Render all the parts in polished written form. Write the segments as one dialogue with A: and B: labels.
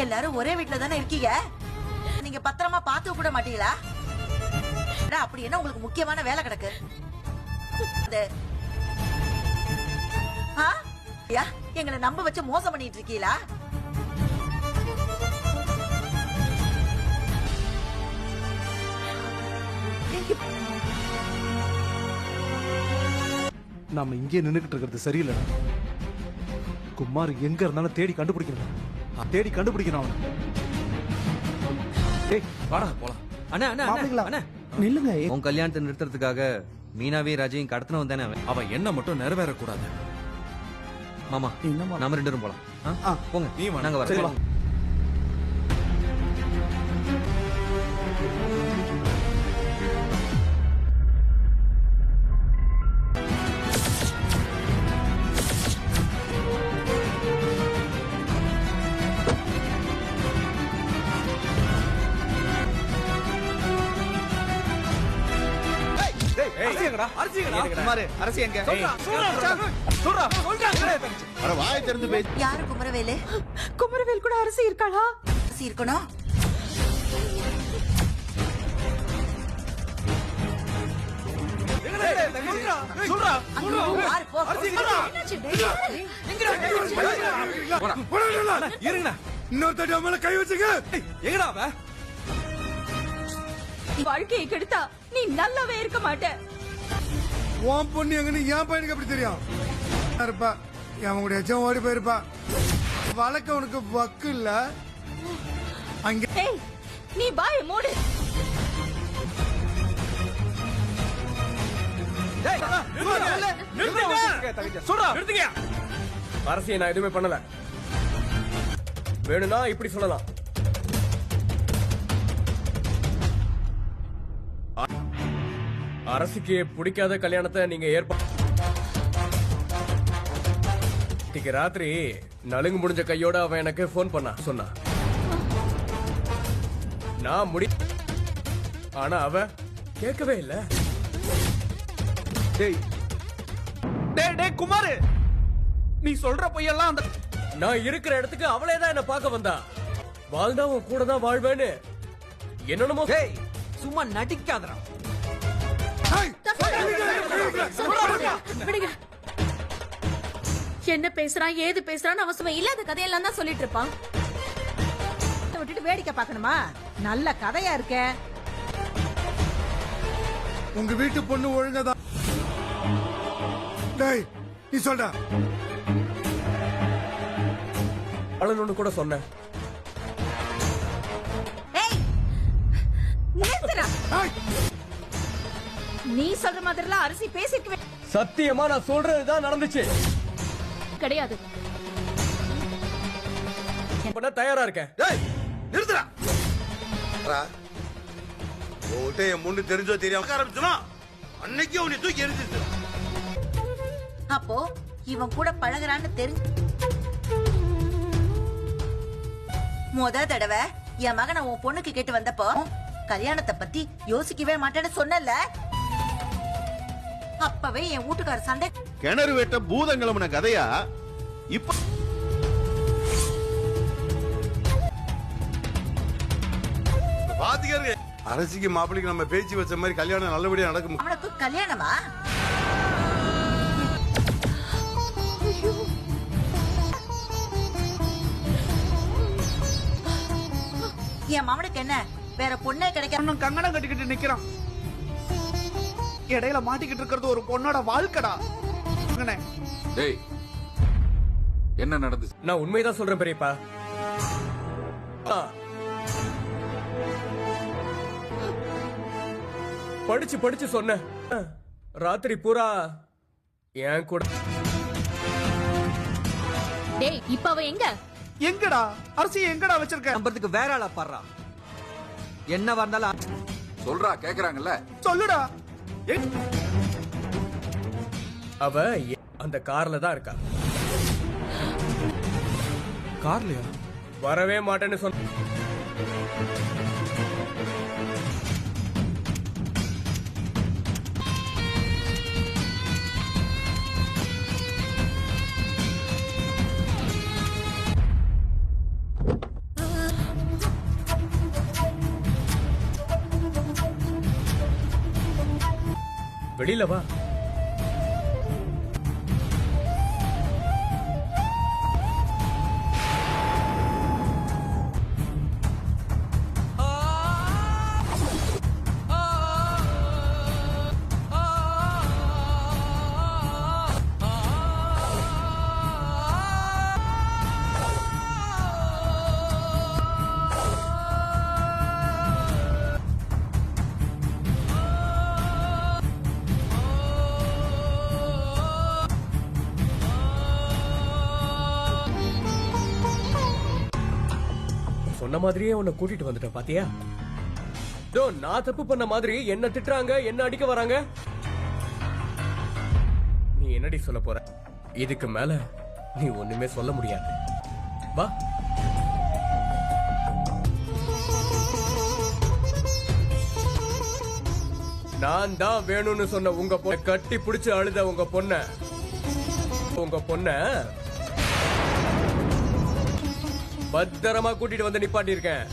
A: எல்லாரும் ஒரே வீட்டுல தானே இருக்கீங்க, நீங்க பத்திரமா பாத்து கூட மாட்டீங்களா? அப்படி என்ன உங்களுக்கு முக்கியமான வேலை கிடக்கு? எங்களை நம்ப வச்சு மோசம் பண்ணிட்டு இருக்கீங்களா?
B: நாம இங்கே நின்னுகிட்டு இருக்கிறது சரியில்லை. குமார் எங்க இருந்தாலும் தேடி கண்டுபிடிக்கணும். அவனை.
C: டேய் வாடா போலாம். அண்ணா அண்ணா அண்ணா
B: நில்லுங்க.
C: உன் கல்யாணத்தை நிறுத்துறதுக்காக மீனாவே ராஜையும் கடத்தினவன் தானே அவன். அவன் என்ன மட்டும் நிறைவேறக்கூடாது. மாமா நம்ம 2 பேரும் போலாம். போங்க நீ நாங்க வரோம்.
A: யாரு குமரவேலு? குமரவேல் கூட அரசி இருக்காளா? அரசி இருக்கணும்.
D: கை வச்சுக்க. எங்கடா
E: வாழ்க்கையை கெடுத்தா நீ நல்லாவே இருக்க மாட்ட.
D: உன் பொண்ணு எங்கன்னு என் பையனுக்கு எப்படி தெரியும்? இருப்பா அவங்களுடைய எச்சம் ஓடி போயிருப்பா. வழக்க உனக்கு வக்கு இல்ல. அங்க
E: நீ பாய மூடு.
F: அரசியை நான் எதுவுமே பண்ணல. வேணும்னா இப்படி சொல்லலாம். அரசுக்கு பிடிக்காத கல்யாணத்தை நீங்க ஏற்பாடு ராத்திரி நலுங்கு முடிஞ்ச கையோட அவன் எனக்கு போன் பண்ணா சொன்னா. நான் ஆனா அவ கேட்கவே இல்ல.
B: குமார் நீ சொல்ற பொய்யெல்லாம் அந்த
F: நான் இருக்கிற இடத்துக்கு அவளே தான் என்ன பார்க்க வந்தா. வாழ்ந்தா உன் கூட தான் வாழ்வேன்னு என்னென்னமோ.
C: சும்மா நடிக்காதடா.
E: என்ன பேசுறான் ஏது பேசுறான்னு அவசரம் இல்லாத கதையெல்லாம் தான் சொல்லிட்டு இருப்பான்.
A: விட்டுட்டு வேடிக்கை பார்க்கணுமா? நல்ல கதையா இருக்க.
D: உங்க வீட்டு பொண்ணு ஒழுங்கதான். டேய் நீ சொல்ற
F: அழனு கூட சொன்ன.
E: நீ சொல்ற மாதிரிலாம் அரிசி பேசிக்கவே.
F: சத்தியமா நான் சொல்றதுதான் நடந்துச்சு.
E: கிடையாது.
F: தயாரா இருக்கேன்.
D: நிறுத்துறா. என் முன்னு தெரிஞ்சோ தெரியாம ஆரம்பிச்சுனா அன்னைக்கு உன்னை தூக்கி எரிஞ்சிச்சு.
A: அப்போ இவன் கூட பழகுறான்னு தெரிஞ்சு முத தடவை என் மகனை உன் பொண்ணுக்கு கேட்டு வந்தப்போ கல்யாணத்தை பத்தி யோசிக்கவே மாட்டேன்னு சொன்னல. அப்பவே என் வீட்டுக்கார சண்டை.
G: கிணறு வெட்ட பூதங்கிழமன கதையா இப்ப
D: பாத்துக்க. அரசிக்கு மாப்பிளைக்கு நம்ம பேச்சு வச்ச மாதிரி கல்யாணம் நல்லபடியா நடக்கும்.
A: அவனுக்கு கல்யாணமா? என் மாமனுக்கு என்ன வேற பொண்ணே கிடைக்க
B: கங்கணம் கட்டிக்கிட்டு நிக்கிறான். இடையில மாட்டிக்கிட்டு இருக்கிறது ஒரு பொண்ணோட வாழ்க்கடா.
G: என்ன நடந்துச்சு?
F: நான் உண்மைதான் சொல்றேன் பெரியப்பா. படிச்சு படிச்சு சொன்ன. ராத்திரி பூரா என் கூட.
E: டேய் இப்ப அவ
B: எங்கடா அரிசி எங்கடா வச்சிருக்க?
C: நம்பறதுக்கு வேற ஆளா பாடுறா. என்ன வந்தாலும்
G: சொல்றா கேக்குறாங்கல்ல.
B: சொல்லுடா.
F: அவ அந்த கார்ல தான் இருக்கா.
B: கார்லயா?
F: வரவே மாட்டேன்னு சொன்ன. வெளியில வா. சொன்ன மாதிரியே உன்னை கூட்டிட்டு வந்துட்டேன் பாத்தியா? டோ, நான் தப்பு பண்ண மாதிரி என்ன திட்டுறாங்க, என்ன அடிக்க வராங்க. நீ என்னடி சொல்ல போற? இதுக்கு மேல நீ ஒண்ணுமே சொல்ல முடியாது. வா. நான் தான் வேணும்னு சொன்ன உங்க பொண்ணை கட்டி பிடிச்சு அழுத உங்க பொண்ண பத்திரமா கூட்டிட்டு வந்து நிப்பாட்டி இருக்கேன்.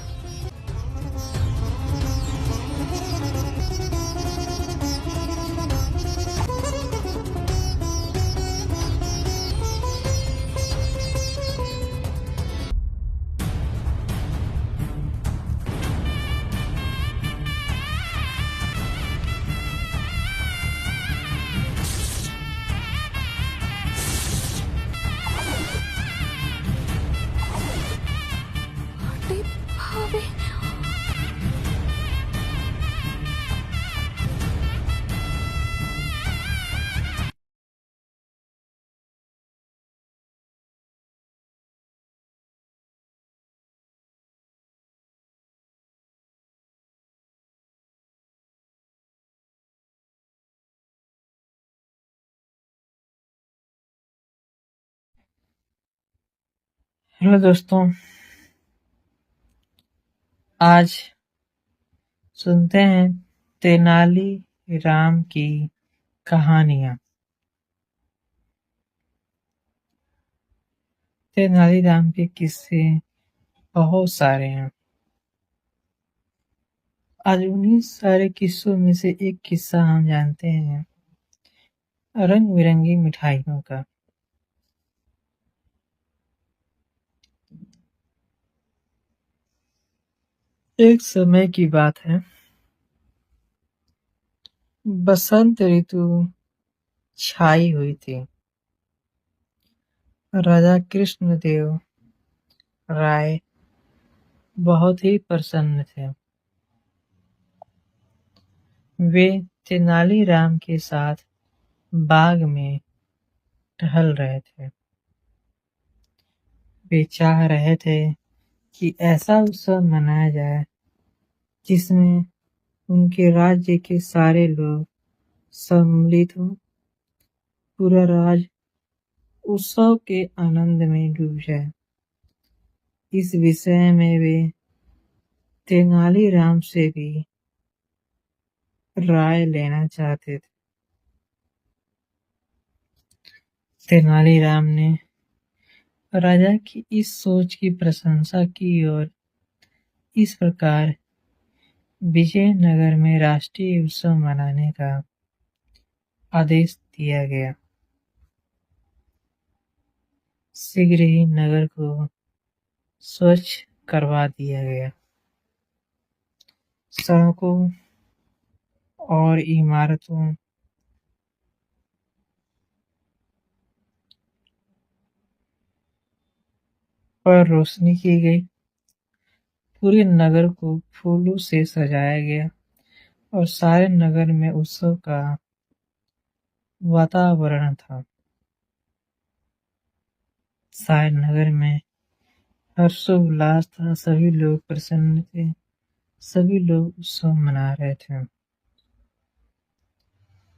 H: हेलो दोस्तों, आज सुनते हैं तेनाली राम की कहानियां। तेनाली राम के किस्से बहुत सारे हैं। आज उन्हीं सारे किस्सों में से एक किस्सा हम जानते हैं रंग बिरंगी मिठाइयों का। एक समय की बात है, बसंत ऋतु छाई हुई थी। राजा कृष्णदेव राय बहुत ही प्रसन्न थे। वे तेनालीराम के साथ बाग में टहल रहे थे। वे चाह रहे थे कि ऐसा उत्सव मनाया जाए जिसमें उनके राज्य के सारे लोग सम्मिलित हों। पूरा राज्य उत्सव के आनंद में डूब जाए। इस विषय में वे तेनालीराम से भी राय लेना चाहते थे। तेनालीराम ने राजा की इस सोच की प्रशंसा की और इस प्रकार विजयनगर में राष्ट्रीय उत्सव मनाने का आदेश दिया गया। शीघ्र ही नगर को स्वच्छ करवा दिया गया। सड़कों और इमारतों पर रोशनी की गई। पूरे नगर को फूलों से सजाया गया और सारे नगर में उत्सव का वातावरण था। सारे नगर में हर्षोल्लास था। सभी लोग प्रसन्न थे। सभी लोग उत्सव मना रहे थे।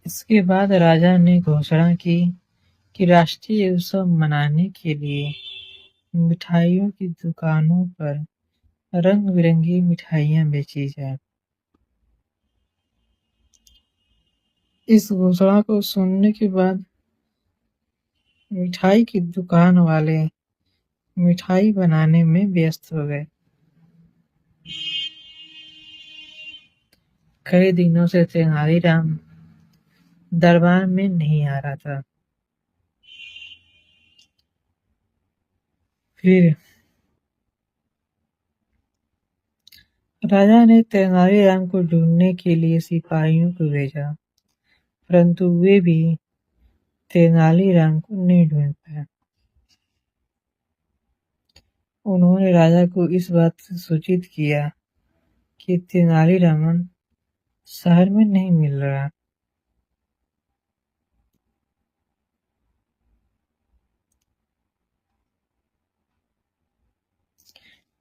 H: इसके बाद राजा ने घोषणा की कि राष्ट्रीय उत्सव मनाने के लिए मिठाइयों की दुकानों पर रंग बिरंगी मिठाइयां बेची जाए। इस घोषणा को सुनने के बाद मिठाई की दुकान वाले मिठाई बनाने में व्यस्त हो गए। कई दिनों से तेनालीराम दरबार में नहीं आ रहा था। फिर राजा ने तेनालीराम को ढूंढने के लिए सिपाहियों को भेजा, परंतु वे भी तेनालीराम को नहीं ढूंढ पाए। उन्होंने राजा को इस बात से सूचित किया कि तेनालीरामन शहर में नहीं मिल रहा।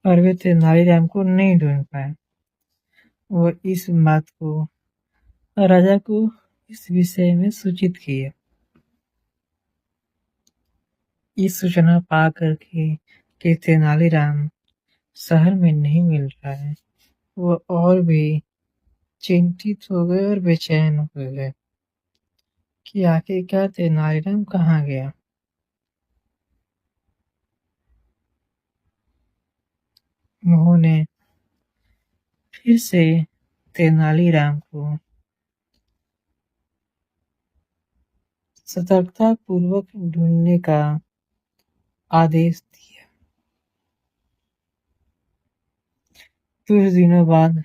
H: और वे तेनालीराम को नहीं ढूंढ पाए। वो इस बात को राजा को इस विषय में सूचित किया। इस सूचना पा करके कि तेनालीराम शहर में नहीं मिल रहा है, वो और भी चिंतित हो गए और बेचैन हो गए कि आखिरकार तेनालीराम कहाँ गया। उन्होंने फिर से तेनालीराम को सतर्कता पूर्वक ढूंढने का आदेश दिया। कुछ दिनों बाद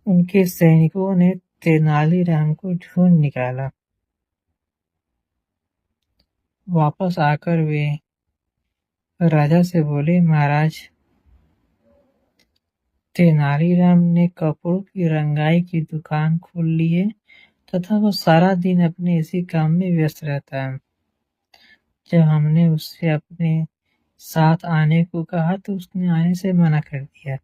H: उनके सैनिकों ने तेनालीराम को ढूंढ निकाला। वापस आकर वे राजा से बोले, महाराज, तेनालीराम ने कपड़ों की रंगाई की दुकान खोल ली है तथा वो सारा दिन अपने इसी काम में व्यस्त रहता है। जब हमने उससे अपने साथ आने को कहा तो उसने आने से मना कर दिया।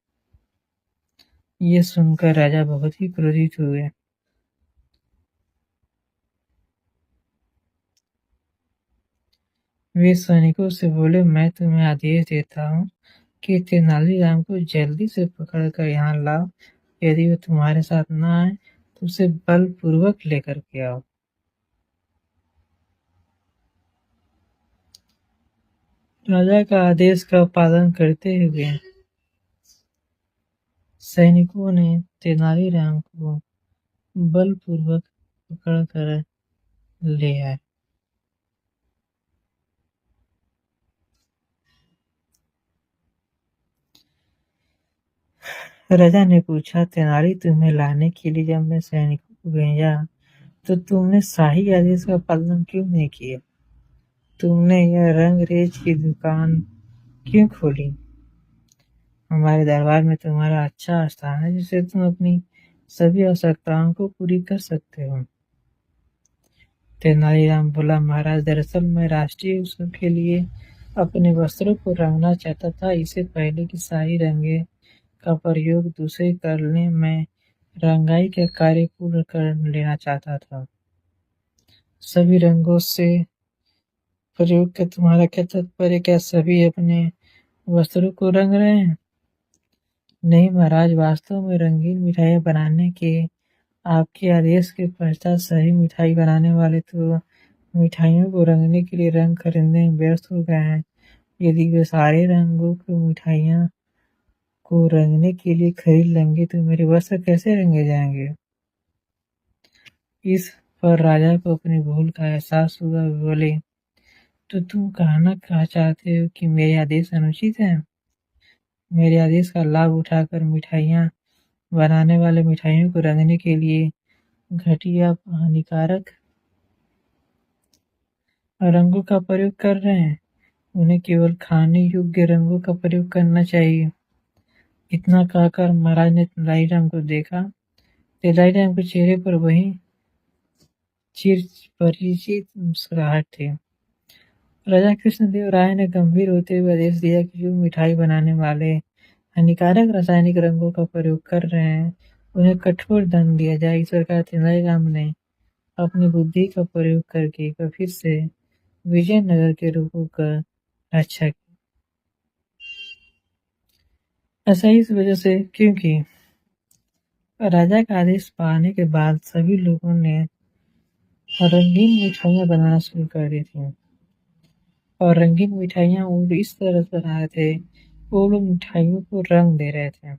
H: ये सुनकर राजा बहुत ही क्रोधित हुए। वे सैनिकों से बोले, मैं तुम्हें आदेश देता हूँ कि तेनालीराम को जल्दी से पकड़कर यहाँ लाओ। यदि वो तुम्हारे साथ न आए तो उसे बलपूर्वक लेकर के आओ। राजा का आदेश का पालन करते हुए सैनिकों ने तेनालीराम को बलपूर्वक पकड़कर ले आए। राजा ने पूछा, तेनाली, तुम्हें लाने के लिए जब मैं सैनिकों को भेजा तो तुमने शाही आदेश का पालन क्यों नहीं किया? तुमने यह रंगरेज की दुकान क्यों खोली? हमारे दरबार में तुम्हारा अच्छा स्थान है जिससे तुम अपनी सभी आवश्यकताओं को पूरी कर सकते हो। तेनालीराम बोला, महाराज, दरअसल मैं राष्ट्रीय उत्सव के लिए अपने वस्त्रों को रंगना चाहता था। इससे पहले कि शाही रंगे का प्रयोग दूसरे करने में रंगाई के कार्य पूर्ण कर लेना चाहता था। सभी रंगों से प्रयोग का तुम्हारा क्या तात्पर्य? क्या सभी अपने वस्त्रों को रंग रहे हैं? नहीं महाराज, वास्तव में रंगीन मिठाइयाँ बनाने के आपके आदेश के पश्चात सही मिठाई बनाने वाले तो मिठाइयों को रंगने के लिए रंग खरीदने में व्यस्त हो गए हैं। यदि वे सारे रंगों की मिठाइयाँ को रंगने के लिए खरीद लेंगे तो मेरे वस्त्र कैसे रंगे जाएंगे? इस पर राजा को अपनी भूल का एहसास हुआ। बोले, तो तुम कहना क्या चाहते हो कि मेरे आदेश अनुचित है? मेरे आदेश का लाभ उठाकर मिठाइयाँ बनाने वाले मिठाइयों को रंगने के लिए घटिया हानिकारक रंगों का प्रयोग कर रहे हैं। उन्हें केवल खाने योग्य रंगों का प्रयोग करना चाहिए। इतना कहकर महाराज ने तेनालीराम को देखा। तेनालीराम के चेहरे पर वही चिरपरिचित मुस्कुराहट थी। राजा कृष्णदेव राय ने गंभीर होते हुए आदेश दिया कि जो मिठाई बनाने वाले हानिकारक रासायनिक रंगों का प्रयोग कर रहे हैं उन्हें कठोर दंड दिया जाए। इस प्रकार तेनालीराम ने अपनी बुद्धि का प्रयोग करके एक बार फिर से विजयनगर के लोगों का रक्षा की। ऐसा इस वजह से क्योंकि राजा का आदेश पाने के बाद सभी लोगों ने रंगीन मिठाइयाँ बनाना शुरू कर दी थी और रंगीन मिठाइयाँ वो इस तरह से बना रहे थे, वो लोग मिठाइयों को रंग दे रहे थे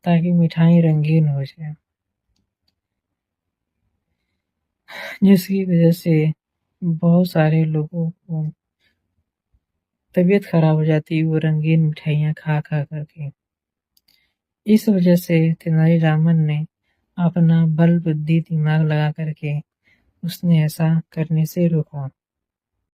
H: ताकि मिठाई रंगीन हो जाए। जिसकी वजह से बहुत सारे लोगों को तबीयत खराब हो जाती है वो रंगीन मिठाइयाँ खा खा करके। इस वजह से तेनालीरामन ने अपना बल बुद्धि दिमाग लगा करके उसने ऐसा करने से रोका।